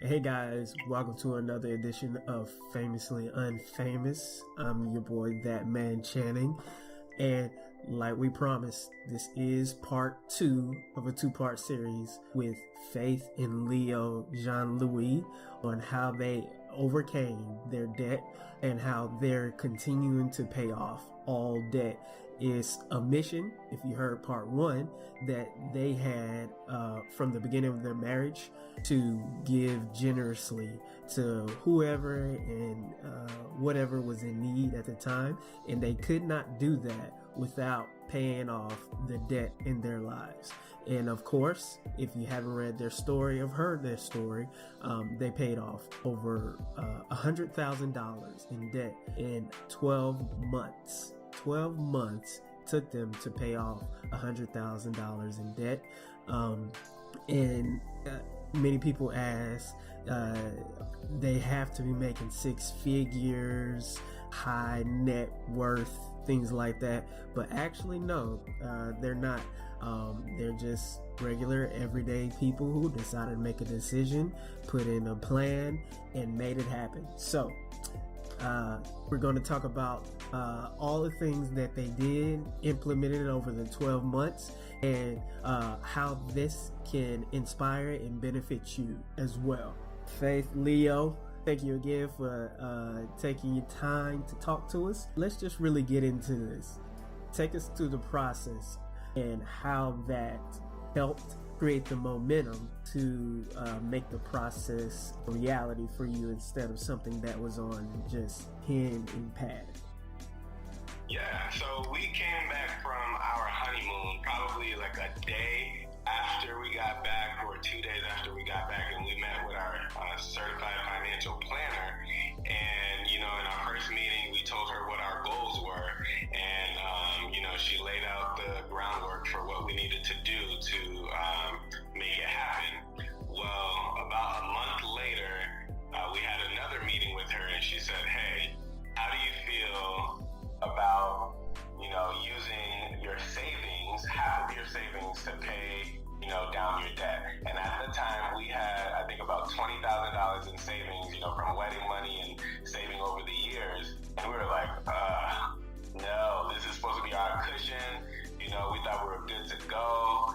Hey guys, welcome to another edition of Famously Unfamous. I'm your boy, That Man Channing. And like we promised, this is part 2 of a 2-part series with Faith and Leo Jean-Louis on how they overcame their debt and how they're continuing to pay off all debt. Is a mission, if you heard part 1, that they had from the beginning of their marriage to give generously to whoever and whatever was in need at the time, and they could not do that without paying off the debt in their lives. And of course, if you haven't read their story or heard their story, they paid off over $100,000 in debt in 12 months. 12 months took them to pay off $100,000 in debt. And many people ask, they have to be making 6 figures, high net worth, things like that. But actually, no, they're not. They're just regular, everyday people who decided to make a decision, put in a plan, and made it happen. So, we're going to talk about all the things that they did, implemented over the 12 months, and how this can inspire and benefit you as well. Faith, Leo, thank you again for taking your time to talk to us. Let's just really get into this. Take us through the process and how that helped create the momentum to make the process a reality for you instead of something that was on just pen and pad. Yeah, so we came back from our honeymoon probably like a day after we got back or 2 days after we got back, and we met with our certified financial planner. And, in our first meeting, we told her what our goals were, and, she laid out the groundwork for what we needed to do to make it happen. Well, about a month later, we had another meeting with her, and she said, hey, how do you feel about, using your savings, half of your savings to pay, down your debt? And at the time we had, I think, about $20,000 in savings, from wedding money and saving over the years. And we were like, no, this is supposed to be our cushion. We thought we were good to go.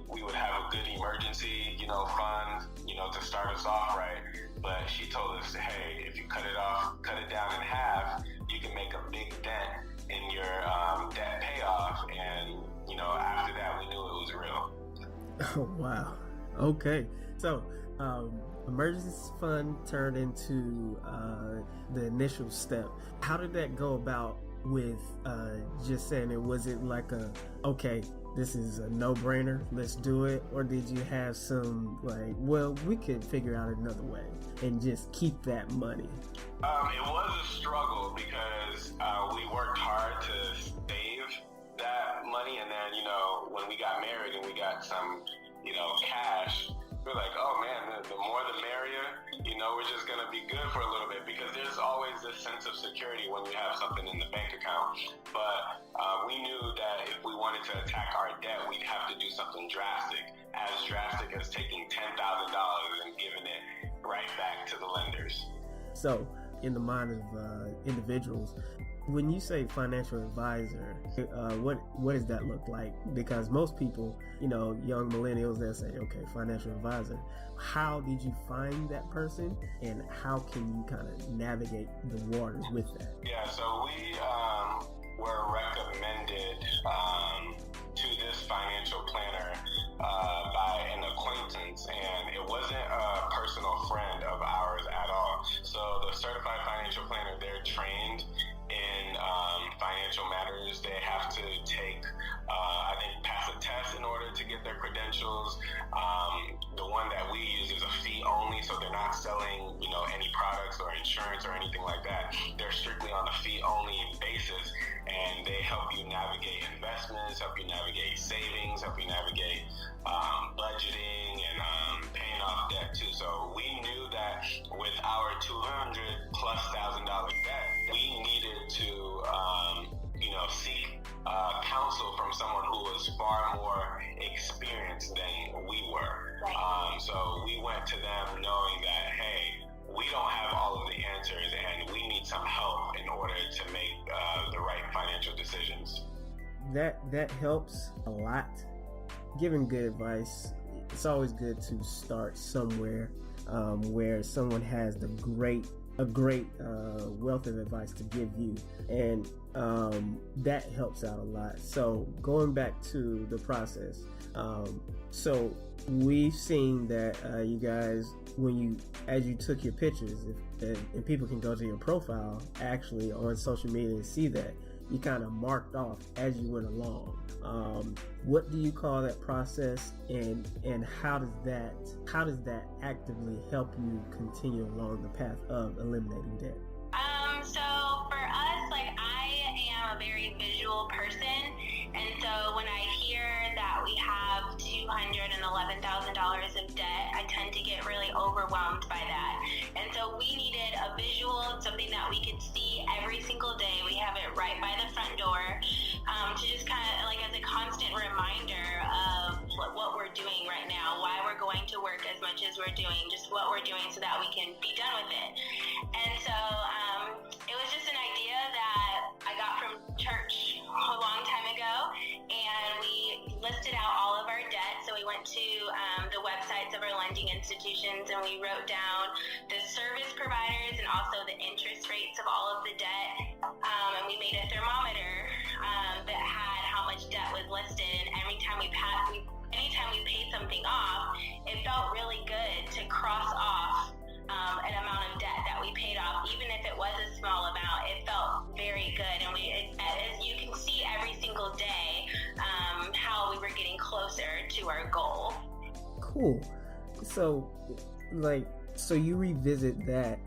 We would have a good emergency, fund, to start us off right. But she told us, hey, if you cut it down in half, you can make a big dent in your debt payoff. And, after that, we knew it was real. Oh, wow. Okay. So, emergency fund turned into the initial step. How did that go about with just saying it? Was it like okay, this is a no-brainer, let's do it? Or did you have some we could figure out another way and just keep that money? It was a struggle because we worked hard to save that money, and then when we got married and we got some cash, we're like, oh man, the more the merrier. We're just gonna be good for a little bit, because there's always this sense of security when you have something in the bank account. But we knew that if we wanted to attack our debt, we'd have to do something drastic as taking $10,000 and giving it right back to the lenders. So, in the mind of individuals, when you say financial advisor, what does that look like? Because most people, young millennials, they'll say, okay, financial advisor. How did you find that person, and how can you kind of navigate the waters with that? Yeah, so we were recommended to this financial planner by an acquaintance, and it wasn't a personal friend of ours at all. So the certified financial planner, they're trained in financial matters. They have to take, I think, pass a test in order to get their credentials. The one that we use is a fee only, so they're not selling, any products or insurance or anything like that. They're strictly on a fee only basis, and they help you navigate investments, help you navigate savings, help you navigate budgeting and paying off debt too. So we knew that with our $200,000+ debt, we needed to, seek counsel from someone who was far more experienced than we were. So we went to them knowing that that helps a lot. Giving good advice, it's always good to start somewhere where someone has a great wealth of advice to give you, and that helps out a lot. So going back to the process, so we've seen that you guys, as you took your pictures, and people can go to your profile actually on social media and see that you kind of marked off as you went along. What do you call that process, and how does that actively help you continue along the path of eliminating debt? So for us, like, I am a very visual person, and so when I hear that we have $211,000 of debt, I tend to get really overwhelmed by that. And so we needed a visual, something that we could see every single day. We have it right by the front door, to just kind of like as a constant reminder of what we're doing right now, why we're going to work as much as we're doing, just what we're doing so that we can be done with it. And so it was just an idea that I got from church a long time ago, and we listed out all of our debt. So we went to the websites of our lending institutions, and we wrote down the service providers and also the interest rates of all of the debt, and we made a thermometer that had how much debt was listed, and anytime we paid something off, it felt really good to cross off an amount of debt that we paid off. Even if it was a small amount, it felt very good, and as you can see every single day, how we were getting closer to our goal. Cool. So you revisit that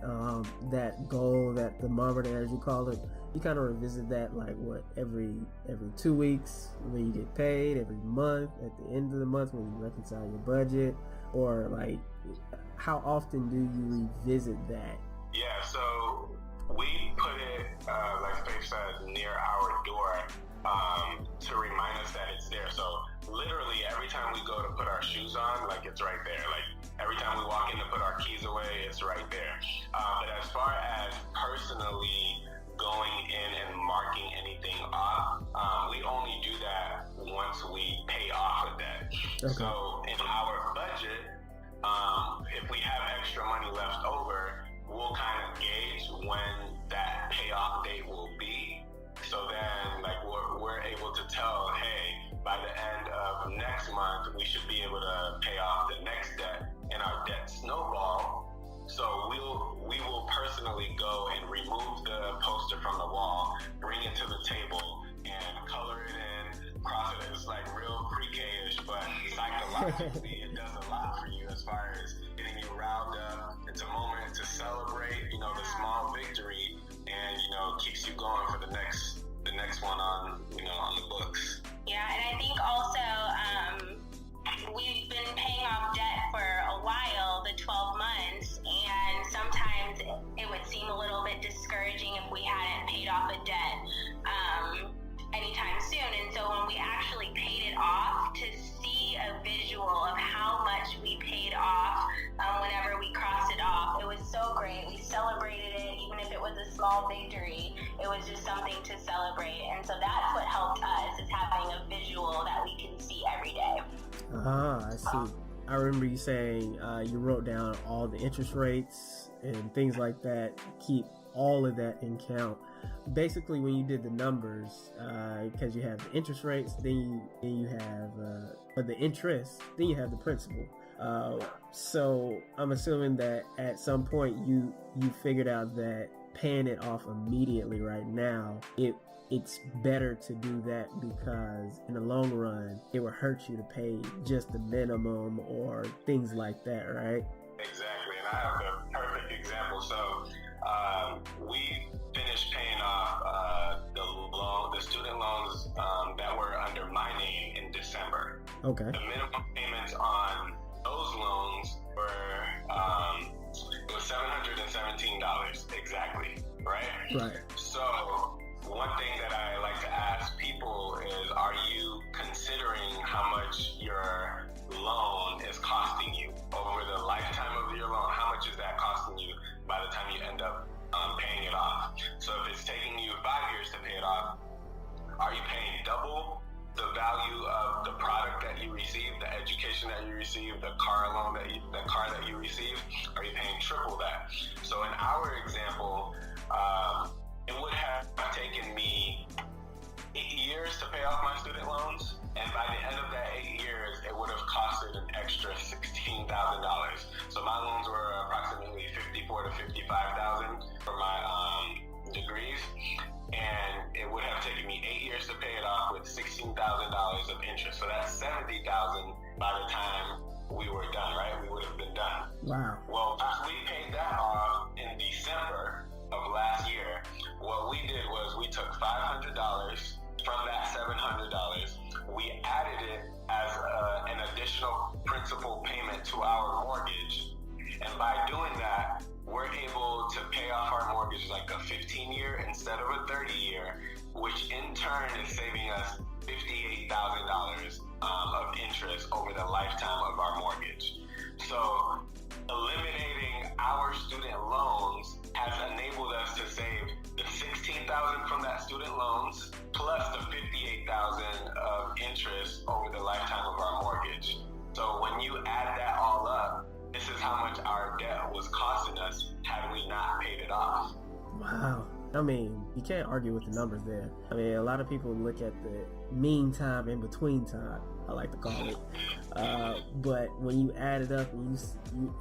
goal, that thermometer as you call it. You kind of revisit that like what, every 2 weeks when you get paid, every month at the end of the month when you reconcile your budget, or like how often do you revisit that? Yeah, so we put it, like Faith said, near our door to remind us that it's there. So literally every time we go to put our shoes on, like it's right there. Like every time we walk in to put our keys away, it's right there. But as far as personally going in and marking anything off, we only do that once we pay off of that. Okay. So in our budget, if we have extra money left over, we'll kind of gauge when that payoff date will be. So then, like, we're able to tell, hey, by the end of next month, we should be able to pay off the next debt, and our debt snowball. So we will personally go and remove the poster from the wall, bring it to the table, and color it in, cross it. It's like real pre-K-ish, but psychologically, it does a lot for you as far as getting you riled up. It's a moment to celebrate, the small victory, and keeps you going for the next one on the books. Yeah, and I think also we've been paying off debt for a while, the 12 months, and sometimes it would seem a little bit discouraging if we hadn't paid off a debt anytime soon. And so when we actually paid it off, to see a visual of how much we paid off whenever we crossed it off, it was so great. We celebrated it, even if it was a small victory. It was just something to celebrate. And so that's what helped us, is having a visual that we can see every day. I see. I remember you saying you wrote down all the interest rates and things like that. Keep all of that in count. Basically, when you did the numbers, because you have the interest rates, then you have the interest, then you have the principal. So I'm assuming that at some point you figured out that paying it off immediately right now, it's better to do that, because in the long run it will hurt you to pay just the minimum or things like that, right? Exactly, and I have the perfect example. So we finished paying off the student loans that were under my name in December. Okay. The minimum payments on those loans were it was $717 exactly, right? Right. So one thing that I like to ask people is, are you considering how much your loan is costing you over the lifetime of your loan? How much is that costing you by the time you end up paying it off? So if it's taking you 5 years to pay it off, are you paying double receive, are you paying triple that? So in our example, it would have taken me 8 years to pay off my student loans, and by the end of that 8 years, it would have costed an extra $16,000. So my loans were approximately $54,000 to $55,000 for my degrees, and it would have taken me 8 years to pay it off with $16,000 of interest. So that's $70,000 by the time we were done, right? We would have been done. Wow. Well, we paid that off in December of last year. What we did was we took $500 from that $700. We added it as an additional principal payment to our mortgage. And by doing that, we're able to pay off our mortgage like a 15-year instead of a 30-year, which in turn is saving us $58,000 of interest over the lifetime of our mortgage. So eliminating our student loans has enabled us to save the $16,000 from that student loans plus the $58,000 of interest over the lifetime of our mortgage. So when you add that all up, this is how much our debt was costing us had we not paid it off. Wow. I mean, you can't argue with the numbers there. I mean, a lot of people look at the mean time in between time, I like to call it. But when you add it up and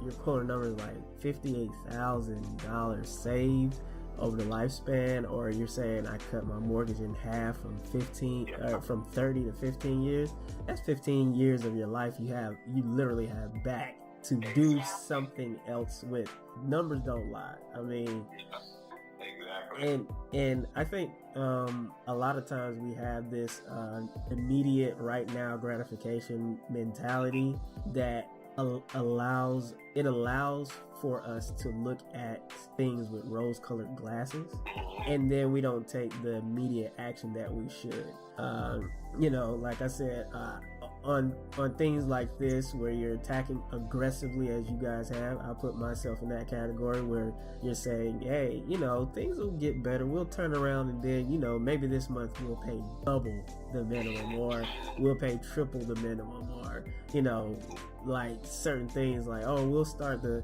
you're quoting numbers like $58,000 saved over the lifespan, or you're saying I cut my mortgage in half from 30 to 15 years, that's 15 years of your life you literally have back to do something else with. Numbers don't lie. I mean, and I think a lot of times we have this immediate right now gratification mentality that allows for us to look at things with rose-colored glasses, and then we don't take the immediate action that we should. Like I said, on things like this where you're attacking aggressively as you guys have, I put myself in that category where you're saying, hey, things will get better, we'll turn around, and then maybe this month we'll pay double the minimum, or we'll pay triple the minimum, or like certain things like, oh, we'll start the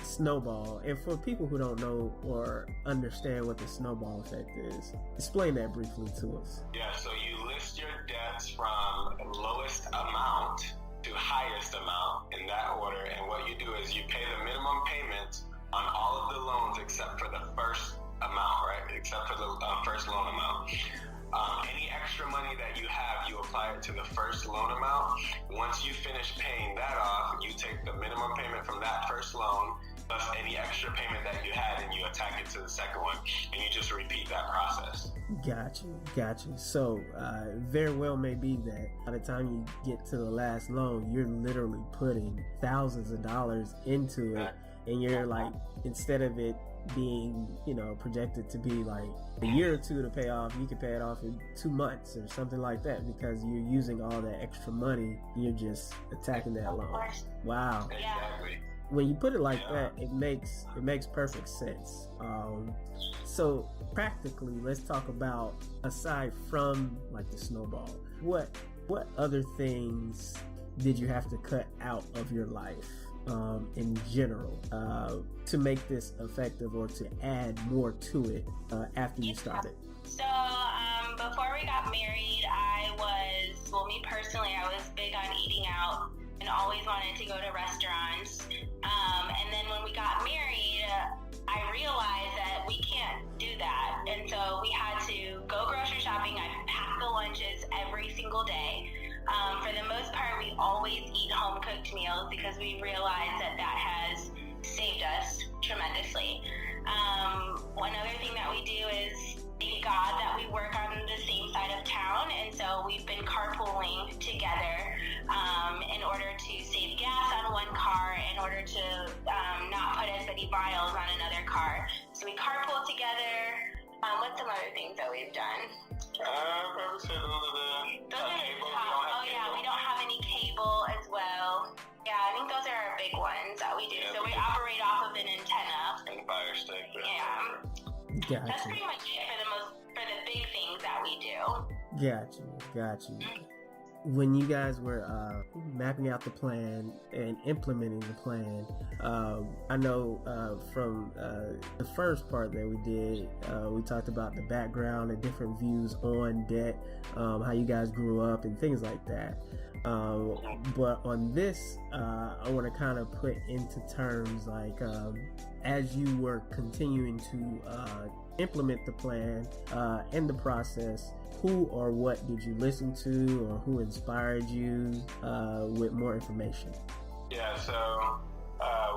snowball. And for people who don't know or understand what the snowball effect is, explain that briefly to us. Yeah, so you list your debts from lowest amount to highest amount in that order, and what you do is you pay the minimum payment on all of the loans except for the first amount, right? Except for the first loan amount. Any extra money that you have, you apply it to the first loan amount. Once you finish paying that off, you take the minimum payment from that first loan plus any extra payment that you had, and you attack it to the second one, and you just repeat that process. Got you. So very well may be that by the time you get to the last loan, you're literally putting thousands of dollars into it, and you're like, instead of it being projected to be like a year or two to pay off, you can pay it off in 2 months or something like that, because you're using all that extra money, you're just attacking that loan. Wow. Exactly. When you put it like that, it makes perfect sense. So practically, let's talk about, aside from like the snowball, what other things did you have to cut out of your life in general to make this effective, or to add more to it after you started? So before we got married, me personally, I was big on eating out and always wanted to go to restaurants. And then when we got married, I realized that we can't do that. And so we had to go grocery shopping. I packed the lunches every single day. For the most part, we always eat home-cooked meals because we realized that has saved us tremendously. One other thing that we do is, thank God that we work on the same side of town, and so we've been carpooling together in order to save gas on one car, in order to not put as many miles on another car. So we carpool together. What's some other things that we've done? Probably say those are the top. Oh yeah, we don't have any cable as well. Yeah, I think those are our big ones that we do. So we operate off of an antenna. And fire stick. Yeah. Gotcha. That's pretty much it for the big things that we do. Got you. when you guys were mapping out the plan and implementing the plan, I know from the first part that we did, we talked about the background and different views on debt, how you guys grew up and things like that. But on this, I want to kind of put into terms like as you were continuing to implement the plan in the process, who or what did you listen to, or who inspired you with more information? Yeah, so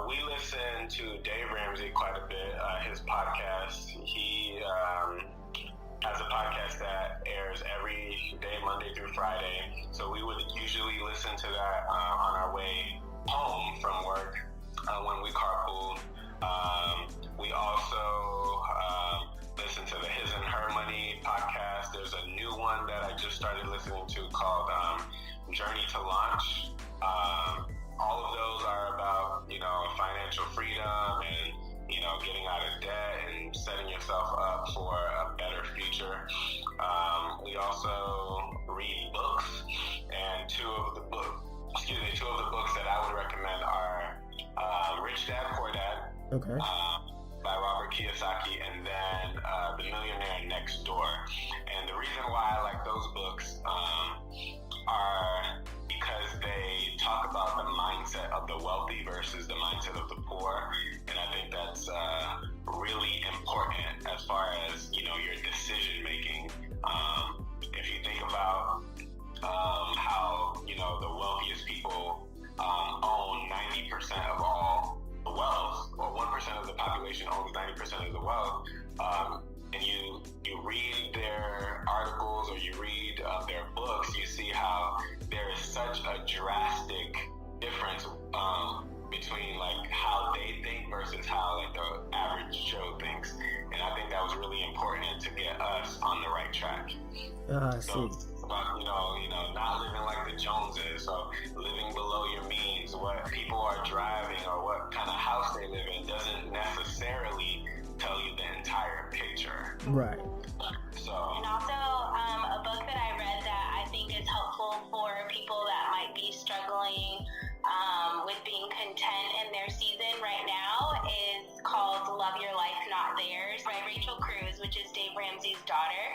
we listen to Dave Ramsey quite a bit, his podcast. He has a podcast that airs every day, Monday through Friday. So we would usually listen to that on our way home from work when we carpooled. We also listen to the His and Her Money podcast. There's a new one that I just started listening to called Journey to Launch. All of those are about, financial freedom and, getting out of debt and setting yourself up for a better future. We also read books, and two of the books that I would recommend are Rich Dad, Poor Dad. Okay. By Robert Kiyosaki, and then The Millionaire Next Door. And the reason why I like those books are because they talk about the mindset of the wealthy versus the mindset of the poor. And I think that's really important as far as, your decision making. If you think about how, the wealthiest people own 90% of all wealth, or 1% of the population owns 90% of the wealth, and you read their articles or you read their books, you see how there is such a drastic difference between like how they think versus how like the average Joe thinks. And I think that was really important to get us on the right track. I see. About, not living like the Joneses, so living below your means, what people are driving or what kind of house they live in doesn't necessarily tell you the entire picture. Right. So. And also, a book that I read that I think is helpful for people that might be struggling with being content in their season right now is called Love Your Life, Not Theirs by Rachel Cruz, which is Dave Ramsey's daughter.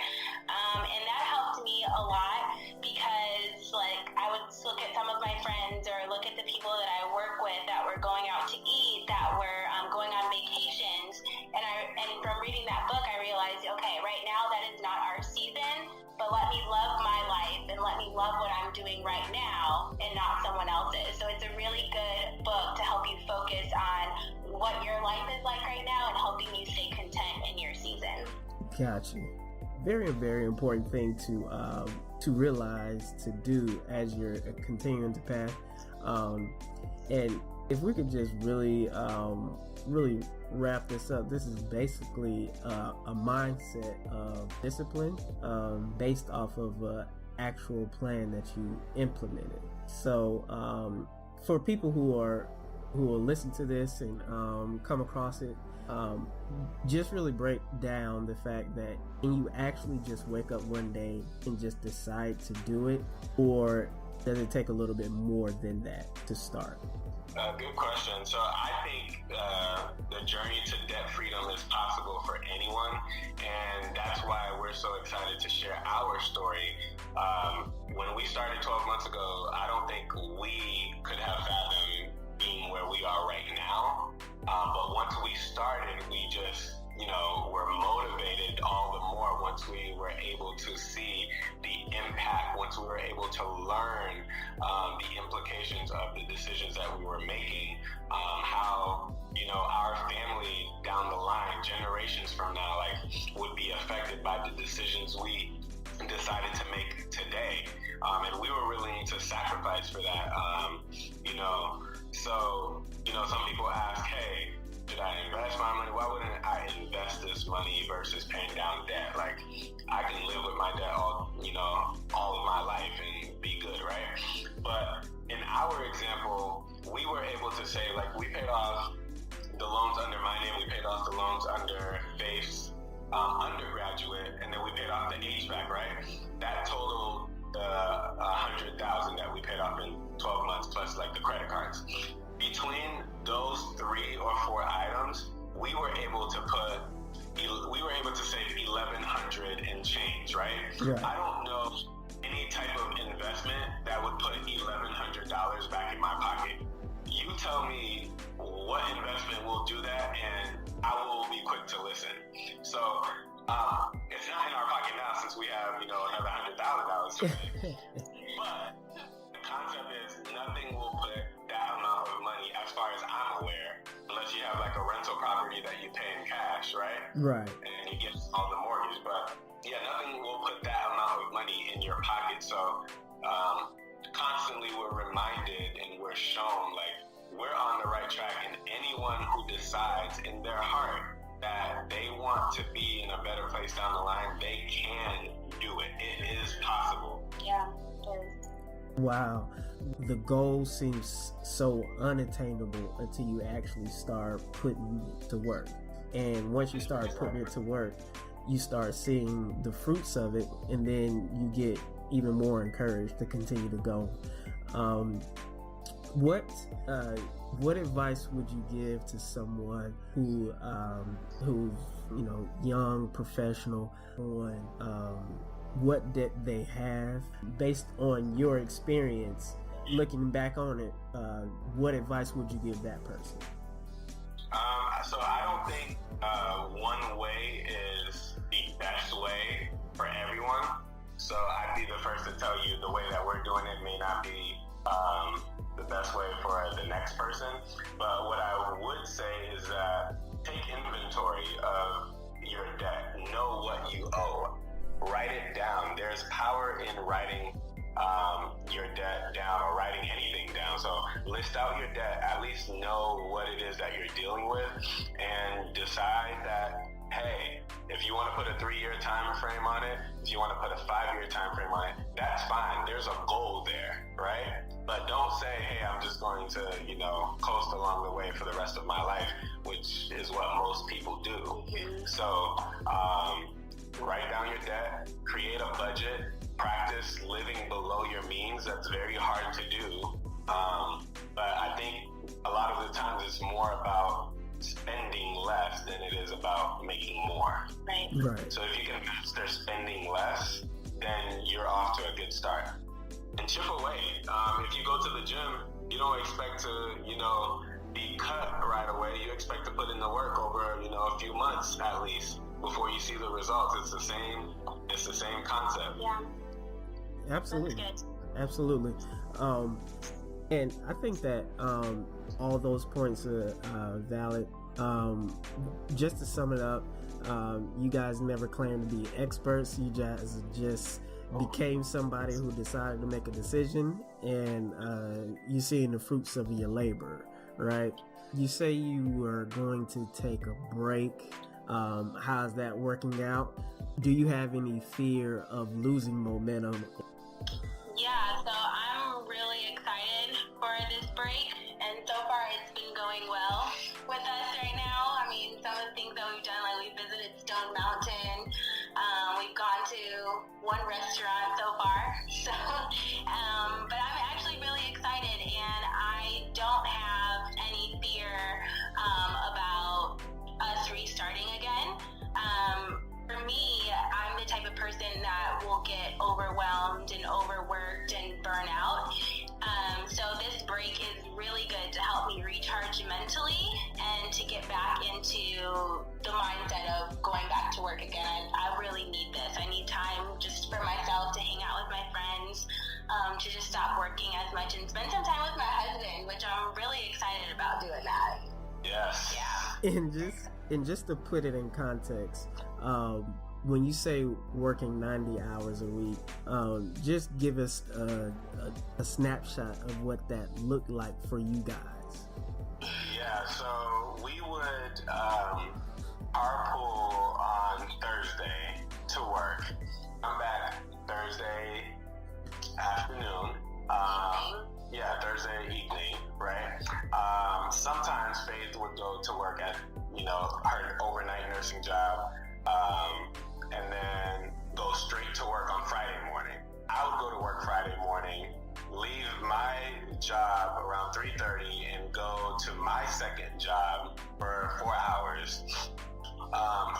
And that helped me a lot because I would look at some of my friends or look at the people that I work with that were going out to eat, that were going on vacations. And from reading that book, I realized, okay, right now that is not our season, but let me love my life and let me love what I'm doing right now and not someone else's. So it's a really good book to help you focus on what your life is like right now and helping you stay content in your season. Gotcha. Very, very important thing to realize, to do as you're continuing to path. And if we could just really wrap this up, this is basically a mindset of discipline based off of an actual plan that you implemented. So for people who will listen to this and come across it, just really break down the fact that can you actually just wake up one day and just decide to do it, or does it take a little bit more than that to start? Good question. So I think the journey to debt freedom is possible for anyone, and that's why we're so excited to share our story. When we started 12 months ago, I don't think we could have fathomed being where we are right now. But once we started, we just, were motivated all the more once we were able to see the impact, once we were able to learn the implications of the decisions that we were making, how, our family down the line, generations from now, would be affected by the decisions we decided to make today. And we were willing to sacrifice for that, So, some people ask, hey, should I invest my money? Why wouldn't I invest this money versus paying down debt? I can live with my debt all of my life and be good, right? But in our example, we were able to say, we paid off the loans under my name, we paid off the loans under Faith's undergraduate, and then we paid off the HVAC, right? That totaled the 100,000 that we paid off in 12 months plus like the credit cards. Between those 3 or 4 items, we were able to save 1,100 and change, right? Yeah. I don't know any type of investment that would put $1,100 back in my pocket. You tell me what investment will do that, and I will be quick to listen. So it's not in our pocket now since we have, another $100,000 to pay. But the concept is nothing will put that amount of money, as far as I'm aware, unless you have like a rental property that you pay in cash, right? Right. And you get all the mortgage. But yeah, nothing will put that amount of money in your pocket. So constantly we're reminded and we're shown like we're on the right track, and anyone who decides in their heart that they want to be in a better place down the line, they can do it. It is possible. Yeah, it is. Wow. The goal seems so unattainable until you actually start putting it to work. And once you start putting it to work, you start seeing the fruits of it, and then you get even more encouraged to continue to go. What advice would you give to someone who's young, professional, on what debt they have based on your experience? Looking back on it, what advice would you give that person? So I don't think one way is the best way for everyone. So I'd be the first to tell you the way that we're doing it may not be the best way for the next person. But what I would say is that take inventory of your debt. Know what you owe. Write it down. There's power in writing your debt down, or writing anything down. So list out your debt, at least know what it is that you're dealing with, and decide that, hey, if you want to put a 3-year time frame on it, if you want to put a 5-year time frame on it, that's fine. There's a goal there, right? But don't say, hey, I'm just going to, coast along the way for the rest of my life, which is what most people do. So write down your debt, create a budget, practice living below your means. That's very hard to do. But I think a lot of the times it's more about spending less than it is about making more. Right. So if you can master spending less, then you're off to a good start. And chip away. If you go to the gym, you don't expect to, be cut right away. You expect to put in the work over, a few months at least before you see the results. It's the same concept. Yeah. Absolutely. That's good. Absolutely. And I think that all those points are valid. Just to sum it up, you guys never claimed to be experts. You guys just became somebody who decided to make a decision, and you're seeing the fruits of your labor, right? You say you were going to take a break. How's that working out? Do you have any fear of losing momentum? Yeah, so I'm really excited for this break, and so far it's been going well with us right now. I mean, some of the things that we've done, like we visited Stone Mountain, we've gone to one restaurant so far, so, but I'm actually really excited, and I don't have any fear about us restarting again. For me, I'm the type of person that will get overwhelmed and overworked and burn out. So this break is really good to help me recharge mentally and to get back into the mindset of going back to work again. I really need this. I need time just for myself to hang out with my friends, to just stop working as much and spend some time with my husband, which I'm really excited about doing that. Yes. Yeah. And just to put it in context, when you say working 90 hours a week, just give us a snapshot of what that looked like for you guys. Yeah, so we would carpool on Thursday to work. I'm back Thursday afternoon. Thursday evening, right? Sometimes Faith would go to work at, her overnight nursing job, and then go straight to work on Friday morning. I would go to work work Friday morning, leave my job around 3:30 and go to my second job for 4 hours.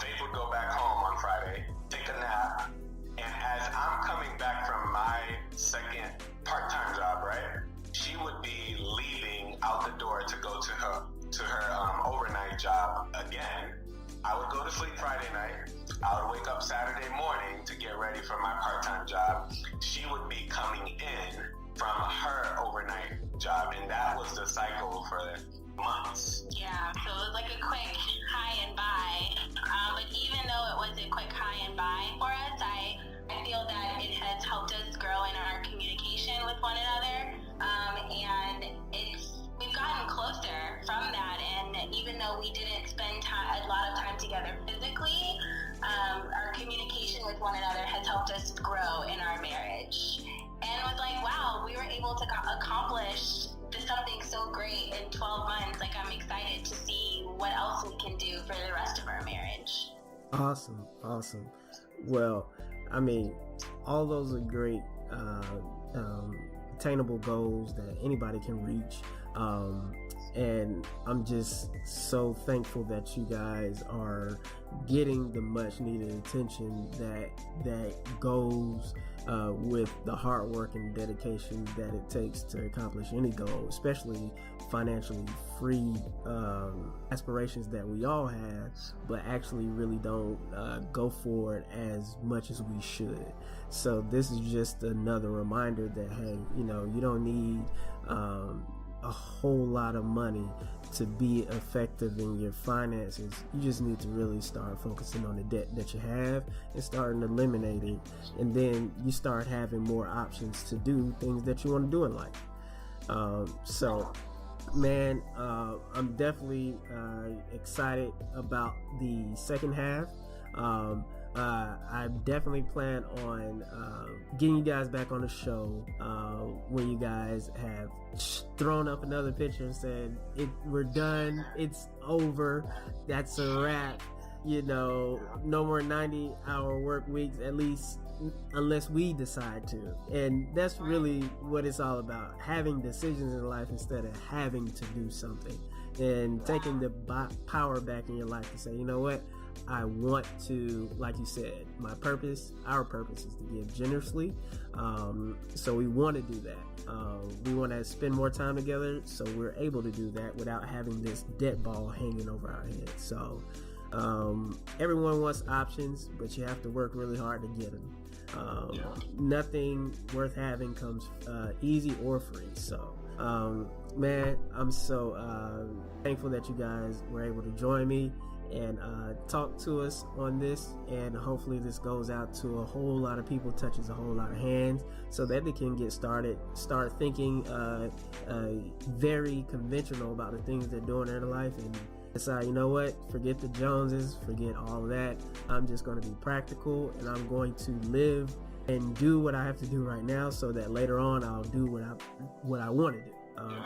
Faith would go back home on Friday, take a nap, and as I'm coming back from my second part-time job, right, she would be leaving out the door to go to her overnight job again. I would go to sleep Friday night. I would wake up Saturday morning to get ready for my part-time job. She would be coming in from her overnight job, and that was the cycle for months. Yeah, so it was like a quick high and bye. But even though it was a quick high and bye for us, I feel that it has helped us grow in our communication with one another. And we've gotten closer from that. And even though we didn't spend a lot of time together physically, our communication with one another has helped us grow in our marriage. And was like, wow, we were able to accomplish something so great in 12 months. Like, I'm excited to see what else we can do for the rest of our marriage. Awesome. Well, I mean, all those are great attainable goals that anybody can reach. And I'm just so thankful that you guys are getting the much needed attention that goes with the hard work and dedication that it takes to accomplish any goal, especially financially free aspirations that we all have, but actually really don't go for it as much as we should. So this is just another reminder that, hey, you don't need a whole lot of money to be effective in your finances. You just need to really start focusing on the debt that you have and starting to eliminate it, and then you start having more options to do things that you want to do in life. So man, I'm definitely excited about the second half. I definitely plan on getting you guys back on the show when you guys have thrown up another picture and said, we're done, it's over, that's a wrap, no more 90-hour work weeks, at least unless we decide to. And that's really what it's all about, having decisions in life instead of having to do something, and taking the power back in your life to say, you know what, I want to, like you said, our purpose is to give generously. So we want to do that. We want to spend more time together, so we're able to do that without having this debt ball hanging over our heads. So everyone wants options, but you have to work really hard to get them. Nothing worth having comes easy or free. So man, I'm so thankful that you guys were able to join me and talk to us on this, and hopefully this goes out to a whole lot of people, touches a whole lot of hands, so that they can start thinking very conventional about the things they're doing in their life, and decide, you know what, forget the Joneses, forget all of that. I'm just going to be practical, and I'm going to live and do what I have to do right now, so that later on I'll do what I want to do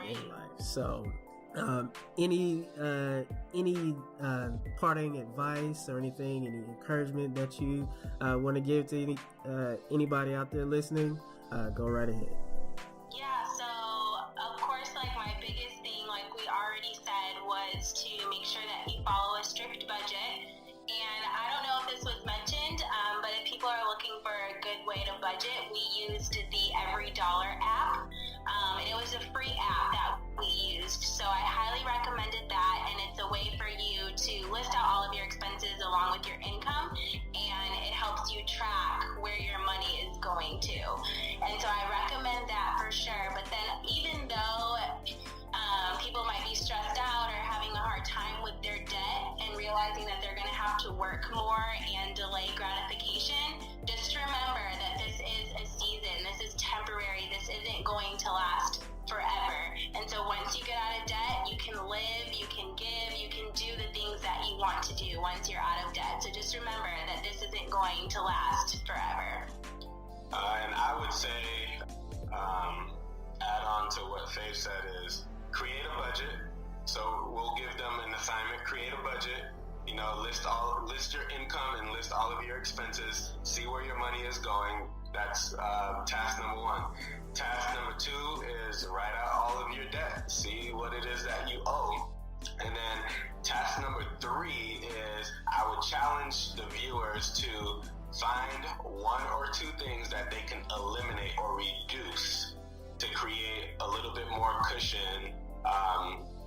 in life. So any parting advice or anything, any encouragement that you want to give to anybody out there listening, go right ahead. Yeah, so of course, like, my biggest thing, like we already said, was to make sure that you follow a strict budget. And I don't know if this was mentioned, but if people are looking for a good way to budget, we used the Every Dollar app. And it was a free app that we used, so I highly recommended that, and it's a way for you to list out all of your expenses along with your income, and it helps you track where your money is going to. And so I recommend that for sure. But then, even though people might be stressed out or having a hard time with their debt and realizing that they're going to have to work more and delay gratification, just remember that this is a season, this is temporary, this isn't going to last forever. And so once you get out of debt, you can live, you can give, you can do the things that you want to do once you're out of debt. So just remember that this isn't going to last forever. And I would say, add on to what Faith said, is create a budget. So we'll give them an assignment, create a budget, list your income and list all of your expenses, see where your money is going. That's task number one. Task number two is write out all of your debt. See what it is that you owe. And then task number three is I would challenge the viewers to find one or two things that they can eliminate or reduce to create a little bit more cushion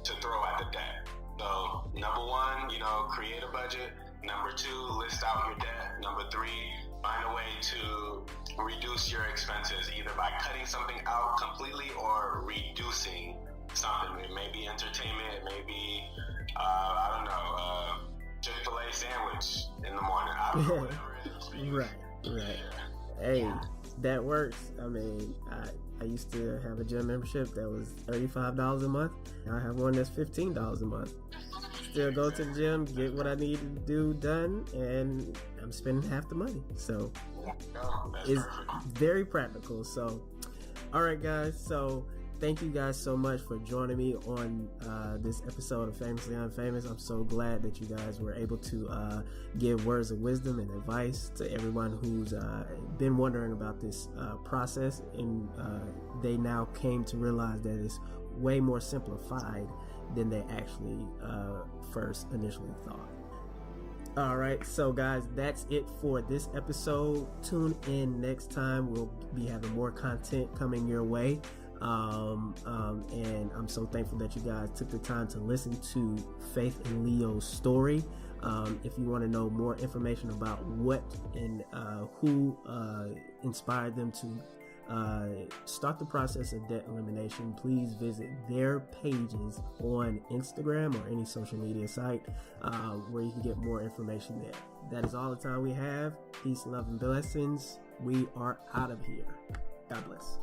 to throw at the debt. So number one, create a budget. Number two, list out your debt. Number three, find a way to reduce your expenses, either by cutting something out completely or reducing something. It may be entertainment, it may be, Chick-fil-A sandwich in the morning. I don't know, whatever it is. Right. Hey, that works. I mean, I used to have a gym membership that was $35 a month. Now I have one that's $15 a month. Still go to the gym, get what I need to do done, and I'm spending half the money. So it's very practical. So, all right, guys. So thank you guys so much for joining me on this episode of Famously Unfamous. I'm so glad that you guys were able to give words of wisdom and advice to everyone who's been wondering about this process, and they now came to realize that it's way more simplified than they actually first initially thought. All right, so guys, that's it for this episode. Tune in next time. We'll be having more content coming your way. And I'm so thankful that you guys took the time to listen to Faith and Leo's story. If you want to know more information about what and who inspired them to start the process of debt elimination, please visit their pages on Instagram or any social media site where you can get more information there. That is all the time we have. Peace, love, and blessings. We are out of here. God bless.